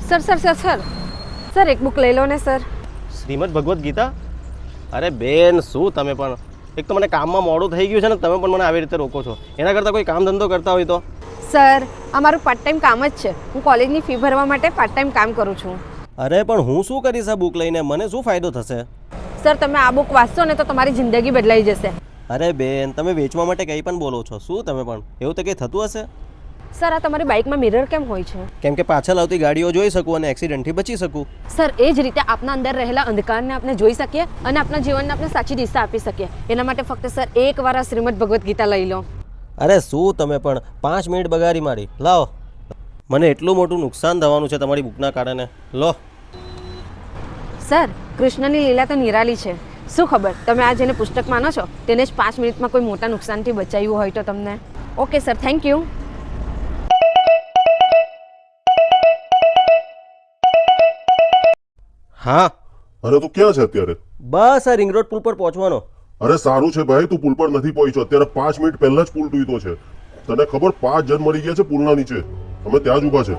Sir sir sir sir sir એક book લઈ લો ને સર. શ્રીમદ ભગવદ્ ગીતા? અરે બેન શું તમે પણ, એક તો મને કામમાં મોડું થઈ ગયું છે ને તમે પણ મને આવી રીતે રોકો છો. એના કરતાં કોઈ કામ ધંધો કરતા હોય તો. સર અમારું પાર્ટ ટાઈમ કામ જ છે. હું કોલેજની ફી ભરવા માટે પાર્ટ ટાઈમ કામ કરું છું. અરે પણ હું શું કરીશ આ બુક લઈને, મને શું ફાયદો થશે? સર તમે આ બુક વાંચશો ને તો તમારી જિંદગી બદલાઈ જશે. અરે બેન તમે વેચવા માટે કંઈ પણ બોલો છો, શું તમે પણ, એવું તો કંઈ થતું હશે? સર આ તમારી બાઇકમાં મિરર કેમ હોય છે? કેમ કે પાછળ આવતી ગાડીઓ જોઈ શકું અને એક્સિડન્ટથી બચી શકું. સર એ જ રીતે આપના અંદર રહેલા અંધકારને આપણે જોઈ શકીએ અને આપણા જીવનને આપણે સાચી દિશા આપી શકીએ. એના માટે ફક્ત સર એકવાર આ શ્રીમદ ભગવદ્ ગીતા લઈ લો. અરે શું તમે પણ 5 મિનિટ બગાડી મારી. લાવો, મને એટલું મોટું નુકસાન થવાનું છે તમારી બુકના કારણે. લો. સર કૃષ્ણની લીલા તો નિરાલી છે. શું ખબર તમે આ જેને પુસ્તક માનો છો તેને જ 5 મિનિટમાં કોઈ મોટા નુકસાનથી બચાવ્યું હોય તો તમને. Okay sir, thank you. હા. અરે તું ક્યાં છે અત્યારે? બસ આ રિંગ રોડ પુલ પર પહોંચવાનો. અરે સારું છે ભાઈ, તું પુલ પર નથી પહોંચ્યો. અત્યારે 5 મિનિટ પહેલા જ પુલ તૂટ્યો છે. તને ખબર 5 જણ મરી ગયા છે પુલના નીચે. અમે ત્યાં જ ઊભા છે.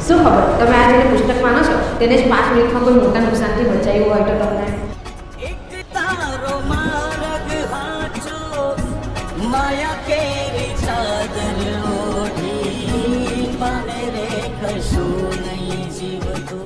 શું ખબર તમે આ જેને પુસ્તક માનો છો તેને જ 5 મિનિટમાં કોઈ મોટા નુકસાનથી બચાવ્યું હોય તો તમને.